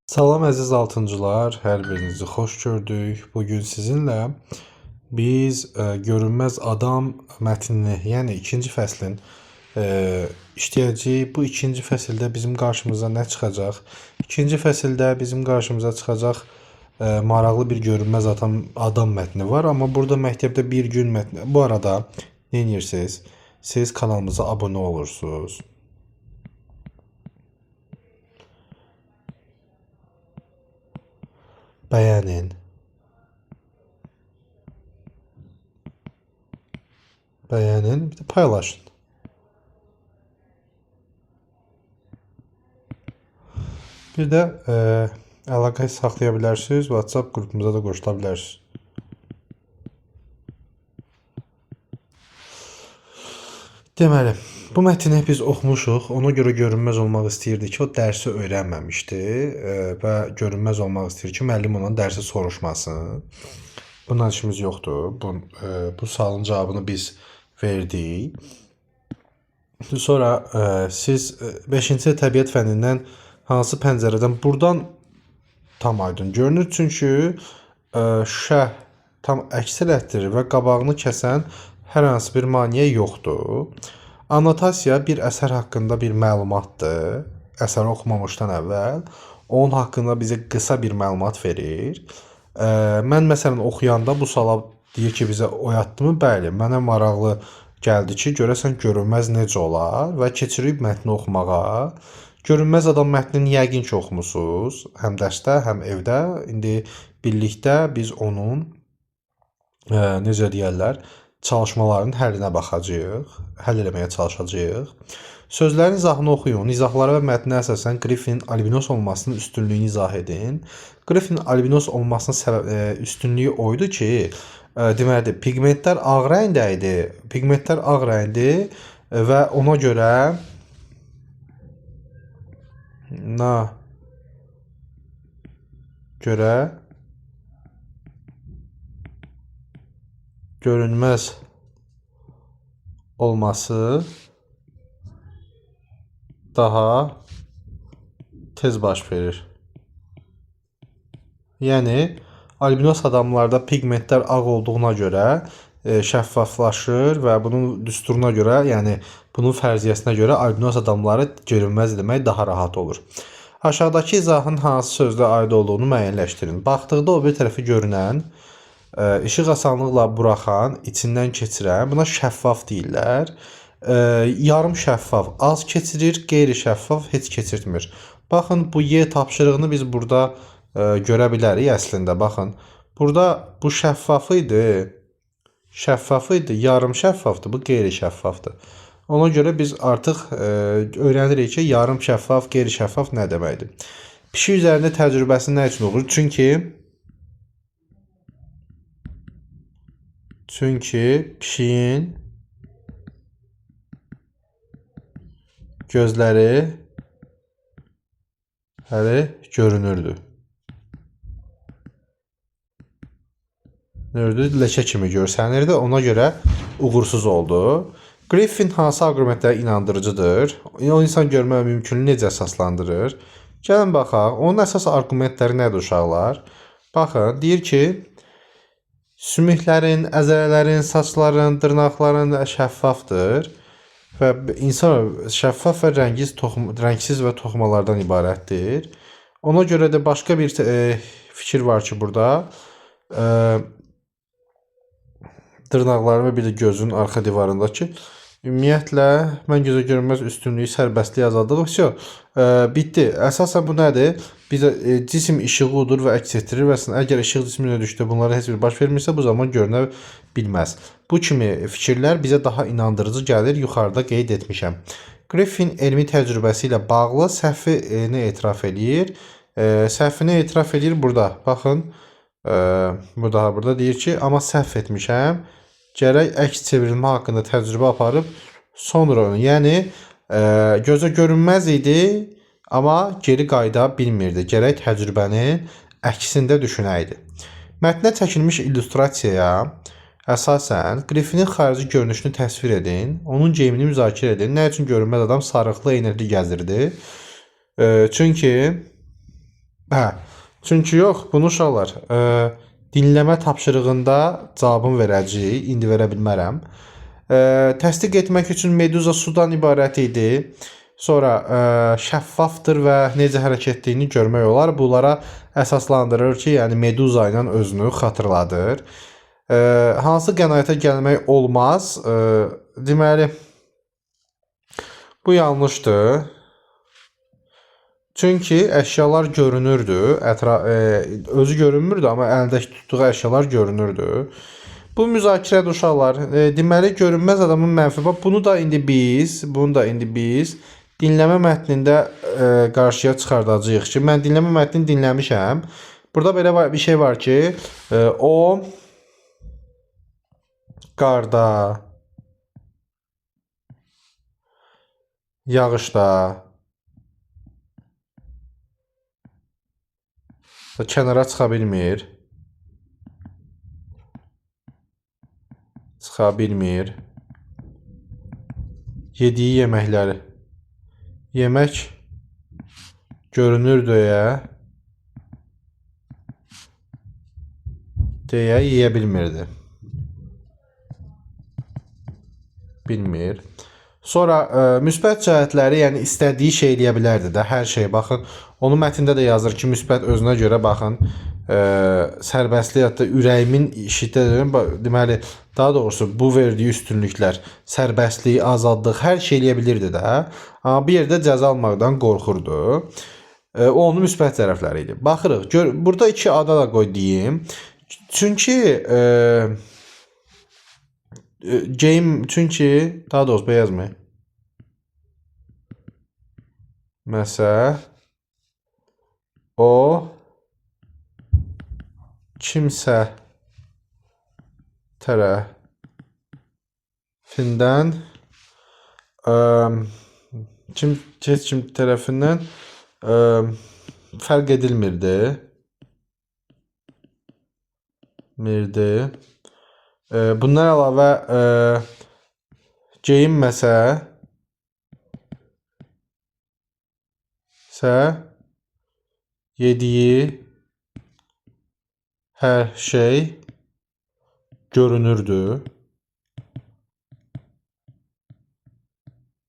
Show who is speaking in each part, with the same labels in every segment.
Speaker 1: Salam əziz altıncılar, hər birinizi xoş gördük. Bugün sizinlə biz Görünməz Adam mətnini, yəni ikinci fəslin işləyəcəyik. Bu ikinci fəsildə bizim qarşımıza nə çıxacaq? İkinci fəsildə bizim qarşımıza çıxacaq maraqlı bir Görünməz Adam mətni var. Amma burada məktəbdə bir gün mətni. Bu arada nə edirsiniz? Siz kanalımıza abunə olursunuz. Bəyənin. Bəyənin, bir də paylaşın. Bir də əlaqə saxlaya bilərsiniz. WhatsApp qrupumuza da qoşula bilərsiniz. Deməli, bu mətni biz oxumuşuq. Ona görə görünməz olmaq istəyirdi ki, o dərsi öyrənməmişdi və görünməz olmaq istəyir ki, müəllim ondan dərsi soruşmasın. Bundan işimiz yoxdur. Bu sualın cavabını biz verdik. Sonra siz 5-ci təbiət fənnindən hansı pəncərədən buradan tam aydın görünür. Çünki şüşə tam əks elətdirir və qabağını kəsən hər hansı bir maneə yoxdur. Annotasiya bir əsər haqqında bir məlumatdır. Əsəri oxumamışdan əvvəl onun haqqında bizə qısa bir məlumat verir. Mən məsələn oxuyanda bu suala deyir ki, bizə oyatdımı? Bəli, mənə maraqlı gəldi ki, görəsən görünməz necə olar və keçirib mətni oxumağa. Görünməz Adam mətnini yəqin ki oxumusunuz. Həm dərsdə, həm evdə. İndi birlikdə biz onun necə deyərlər, çalışmaların həllinə baxacağıq, həll eləməyə çalışacağıq. Sözlərin izahını oxuyun. İzahlara və mətnə əsasən Griffinin albinos olmasının üstünlüyünü izah edin. Griffinin albinos olmasının üstünlüyü oydu ki, deməli, pigmentlər ağ rəngdə idi. Pigmentlər ağ rəngdə və ona görə görünməz olması daha tez baş verir. Yəni, albinos adamlarda pigmentlər ağ olduğuna görə şəffaflaşır və bunun düsturuna görə, yəni bunun fərziyyəsinə görə albinos adamları görünməz demək daha rahat olur. Aşağıdakı izahın hansı sözlə aid olduğunu müəyyənləşdirin. Baxdıqda o bir tərəfi görünən, işıq asanlıqla buraxan, içindən keçirən, buna şəffaf deyirlər. Yarım şəffaf az keçirir, qeyri-şəffaf heç keçirtmir. Baxın, bu Y tapşırığını biz burada görə bilərik əslində. Baxın, burada bu şəffaf idi, yarım şəffafdır, bu qeyri-şəffafdır. Ona görə biz artıq öyrənirik ki, yarım şəffaf, qeyri-şəffaf nə deməkdir. Pişik üzərində təcrübəsi nə üçün olur? Çünki pişiyin gözləri görünürdü. Ləkə kimi görsənirdi, ona görə uğursuz oldu. Griffin hansı arqumentlərə inandırıcıdır? O insan görmə mümkünlüyünü necə əsaslandırır? Gəlin baxaq, onun əsas arqumentləri nədir uşaqlar? Baxın, deyir ki, sümüklərin, əzələlərin, saçların, dırnaqların şəffafdır və insan şəffaf və rəngsiz və toxumalardan ibarətdir. Ona görə də başqa bir fikir var ki, burada dırnaqların və bir də gözün arxa divarındakı ümumiyyətlə, mən gözə görünməz üstünlüyü, sərbəstliyi azaldıq. Bitdi. Əsasən bu nədir? Bizə cisim işığı udur və əks etdirir və əgər işıq cisminə düşdü, bunlara heç bir baş vermirsə, bu zaman görünə bilməz. Bu kimi fikirlər bizə daha inandırıcı gəlir, yuxarıda qeyd etmişəm. Griffin elmi təcrübəsi ilə bağlı səhvini etiraf edir. Səhvini etiraf edir burada. Baxın, burada deyir ki, amma səhv etmişəm. Gərək əks çevrilmə haqqında təcrübə aparıb sonra onu, yəni gözə görünməz idi, amma geri qayıda bilmirdi. Gərək təcrübənin əksində düşünəydi. Mətnə çəkilmiş illüstrasiyaya əsasən Griffinin xarici görünüşünü təsvir edin, onun geyimini müzakirə edin. Nə üçün görünməz adam sarıqlı eynəkli gəzirdi? Çünki Hə. Çünki yox, bunu uşaqlar, dinləmə tapşırığında cavabını verəcəyik. İndi verə bilmərəm. Təsdiq etmək üçün meduza sudan ibarət idi. Sonra şəffafdır və necə hərəkət etdiyini görmək olar. Bunlara əsaslandırır ki, yəni meduza ilə özünü xatırladır. Hansı qənaətə gəlmək olmaz? Deməli, bu yanlışdır. Çünki əşyalar görünürdü, özü görünmürdü, amma əlindəki tutduğu əşyalar görünürdü. Bu müzakirədir uşaqlar. Deməli, görünməz adamın mənfi. Bunu da indi biz dinləmə mətnində qarşıya çıxardacağıq ki, mən dinləmə mətnini dinləmişəm. Burada belə bir şey var ki, o qarda, yağışda, kənara çıxa bilmir. Yediyi yeməkləri. Yemək görünür deyə yeyə bilmirdi. Sonra müsbət cəhətləri, yəni istədiyi şey eləyə bilərdi də, hər şey. Baxın, onun mətnində də yazır ki, müsbət özünə görə baxın, sərbəstlik, hətta ürəyimin şiddət, deməli, daha doğrusu bu verdiyi üstünlüklər, sərbəstlik, azadlıq, hər şey eləyə bilirdi də. Amma bir yerdə cəza almaqdan qorxurdu. O onun müsbət tərəfləri idi. Baxırıq, burada 2 ada da qoy deyim. Çünki daha doğrusu bəyazmı? Məsəl, o kimsə tərəfindən heç kim tərəfindən fərq edilmirdi. Bundan əlavə geyinməsə yediyi hər şey görünürdü.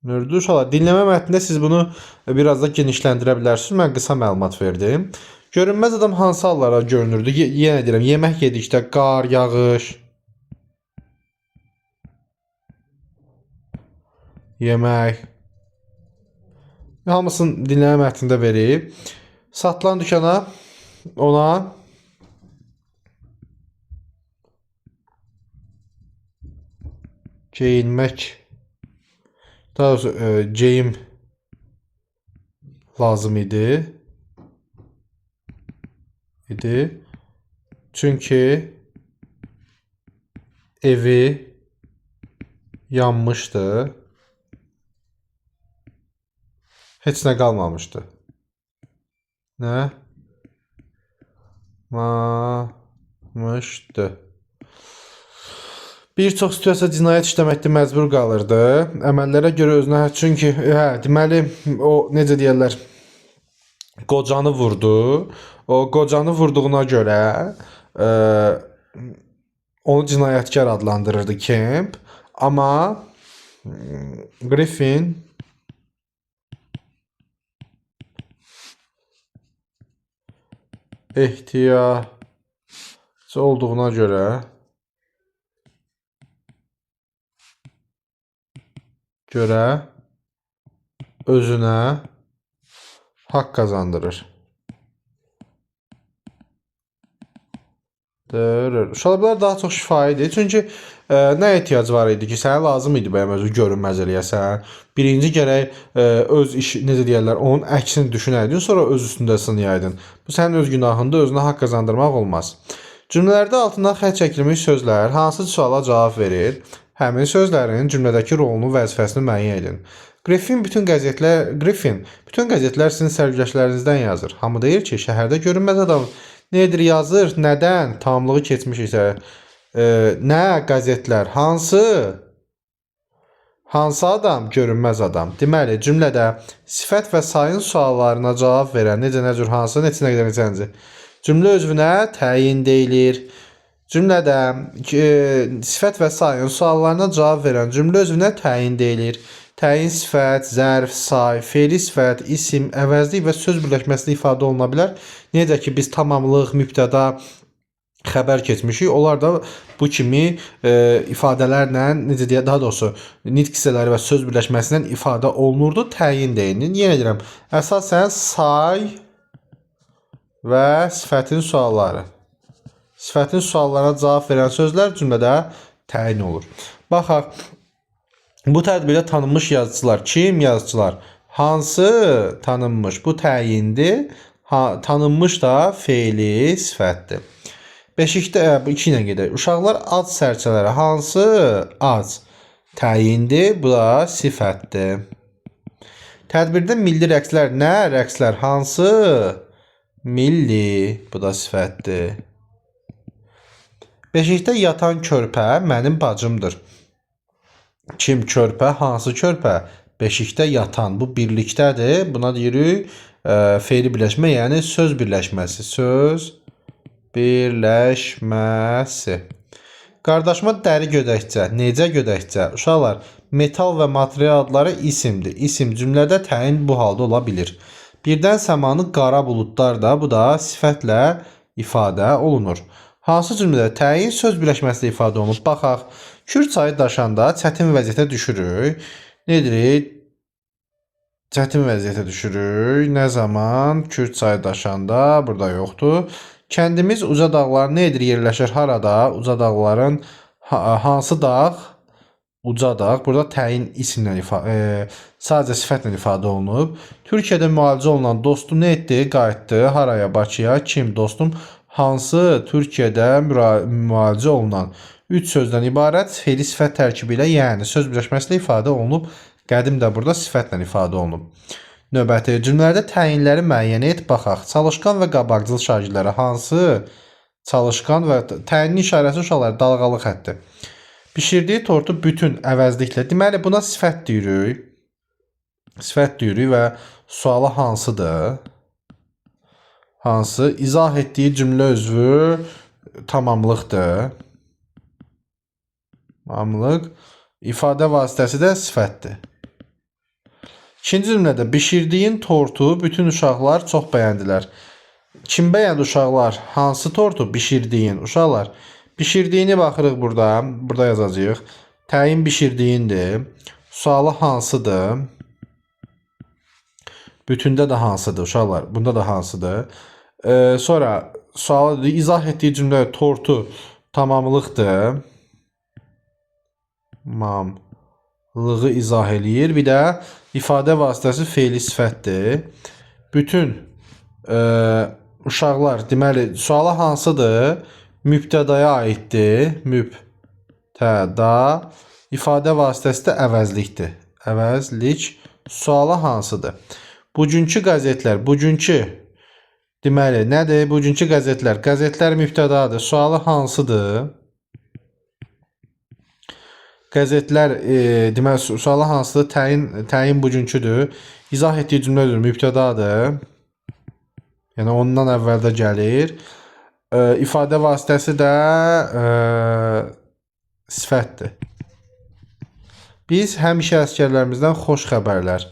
Speaker 1: Uşaqlar, dinləmə mətnində siz bunu biraz da genişləndirə bilərsiniz. Mən qısa məlumat verdim. Görünməz adam hansı hallara görünürdü? Yenə deyirəm, yemək yedikdə, qar, yağış. Yemək. Hamısını dinləmə mətnində verib. Satılan dükana ona geyinmək, daha doğrusu geyim lazım idi. Çünki evi yanmışdı. Heç nə qalmamışdı. Bir çox situasiya cinayət işləməkdə məcbur qalırdı. Əməllərə görə özünə, çünki deməli, o necə deyirlər, qocanı vurdu. O qocanı vurduğuna görə onu cinayətkar adlandırırdı Kemp. Amma Griffin ehtiyacı olduğuna görə özünə haqq qazandırır. Uşaqlar daha çox şifahi idi. Çünki nə ehtiyac var idi ki, sənə lazım idi bəyəm özü görünməz eləyəsən. Birinci gərək öz işi, necə deyərlər, onun əksini düşünəydin, sonra öz üstündə sınayaydın. Bu sənin öz günahında özünə haqq qazandırmaq olmaz. Cümlələrdə altından xətt çəkilmiş sözlər hansı suala cavab verir? Həmin sözlərin cümlədəki rolunu, vəzifəsini müəyyən edin. Griffin bütün qəzetlər sizin sərgüzəştlərinizdən yazır. Hamı deyir ki, şəhərdə görünməz adam nədir yazır, nədən, tamamlığı keçmiş isə nə qəzetlər, Hansı adam? Görünməz adam. Deməli, cümlədə sifət və sayın suallarına cavab verən necə, nə cür, hansı, neçəyə qədər neçənci? Cümlə özünə təyin deyilir. Cümlədə sifət və sayın suallarına cavab verən cümlə özünə təyin deyilir. Təyin sifət, zərf, say, fe'li sifət, isim, əvəzlik və söz birləşməsində ifadə oluna bilər. Necə ki, biz tamamlıq, mübtəda, xəbər keçmişik. Onlar da bu kimi ifadələrlə, necə deyə, daha doğrusu nitq hissələri və söz birləşməsindən ifadə olunurdu. Təyin deyilir. Yenə deyirəm, əsasən say və sifətin sualları. Sifətin suallarına cavab verən sözlər cümlədə təyin olur. Baxaq, bu tədbirdə tanınmış yazıcılar kim? Yazıcılar. Hansı tanınmış? Bu təyindir. Tanınmış da fe'li sifətdir. Beşikdə bu 2 ilə gedək. Uşaqlar ac sərçələri. Hansı ac? Təyindir. Bu da sifətdir. Tədbirdə milli rəqslər nə? Rəqslər hansı? Milli. Bu da sifətdir. Beşikdə yatan körpə mənim bacımdır. Kim körpə? Hansı körpə? Beşikdə yatan. Bu birlikdədir. Buna deyirik fe'li birləşmə, yəni söz birləşməsi. Söz birləşməsi. Qardaşıma dəri gödəkçə. Necə gödəkçə? Uşaqlar, metal və material adları isimdir. İsim cümlədə təyin bu halda ola bilir. Birdən səmanı qara buludlar da, bu da sifətlə ifadə olunur. Hansı cümlədə təyin söz birləşməsində ifadə olunur? Baxaq, Kür çayı daşanda çətin vəziyyətə düşürük. Nedir? Çətin vəziyyətə düşürük. Nə zaman? Kür çayı daşanda, burada yoxdur. Kəndimiz uca dağlar nə edir? Yerləşir harada? Uca dağların hansı dağ? Uca dağ. Burada təyin isimlə sadəcə sifətlə ifadə olunub. Türkiyədə müalicə olunan dostum nə etdi? Qayıtdı. Haraya? Bakıya. Kim? Dostum. Hansı? Türkiyədə müalicə olunan. 3 sözdən ibarət fe'li sifət tərkibi ilə, yəni söz birləşməsində ifadə olunub. Qədim də burada sifətlə ifadə olunub. Növbəti cümlələrdə təyinləri müəyyən et. Baxaq. Çalışqan və qabaqcıl şagirdləri hansı? Çalışqan və təyinin işarəsi uşaqlar dalğalı xəttdir. Bişirdiyi tortu bütün əvəzliklə. Deməli, buna sifət deyirik. Sifət deyirik və sualı hansıdır? Hansı? İzah etdiyi cümlə özü tamamlıqdır. Tamamlıq. İfadə vasitəsi də sifətdir. İkinci cümlədə bişirdiyin tortu bütün uşaqlar çox bəyəndilər. Kim bəyəndi uşaqlar? Hansı tortu? Bişirdiyin. Uşaqlar, bişirdiyini baxırıq burada. Burada yazacağıq. Təyin bişirdiyindir. Sualı hansıdır? Bütündə də hansıdır uşaqlar? Bunda da hansıdır? Sonra sualı izah etdiyi cümlə tortu tamamlıqdır. Tamamlığı izah eləyir. Bir də ifadə vasitəsi fe'li sifətdir. Bütün uşaqlar, deməli, sualı hansıdır? Mübtədaya aiddir. Mübtəda. İfadə vasitəsi də əvəzlikdir. Əvəzlik. Sualı hansıdır? Bugünkü qəzetlər. Bugünkü, deməli, nədir? Bugünkü qəzetlər. Qəzetlər mübtədadır. Sualı hansıdır? Qəzetlər, deməli, sualı hansıdır? Təyin bugünküdür. İzah etdiyi cümlədir. Mübtədadır. Yəni, ondan əvvəldə gəlir. İfadə vasitəsi də sifətdir. Biz həmişə əsgərlərimizdən xoş xəbərlər.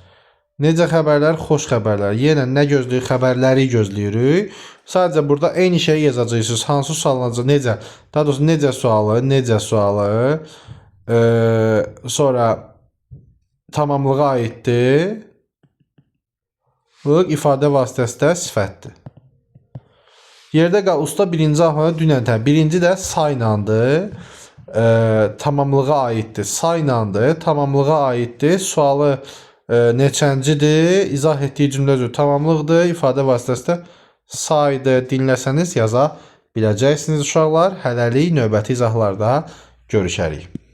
Speaker 1: Necə xəbərlər? Xoş xəbərlər. Yenə nə gözləyirik? Xəbərləri gözləyirik. Sadəcə burada eyni şeyi yazacaqsınız. Hansı sualınca necə? Daha doğrusu necə sualı? Necə sualı? Sonra tamamlığa aiddir. İfadə vasitəsi də sifətdir. Yerdə qal usta birinci ahvada dünən tə. Birinci də saynandır. Tamamlığa aiddir. Saynandır. Tamamlığa aiddir. Sualı neçəncidir? İzah etdiyi cümlə üzrə tamamlıqdır. İfadə vasitəsi də saydır. Dinləsəniz yaza biləcəksiniz uşaqlar. Hələlik növbəti izahlarda görüşərik.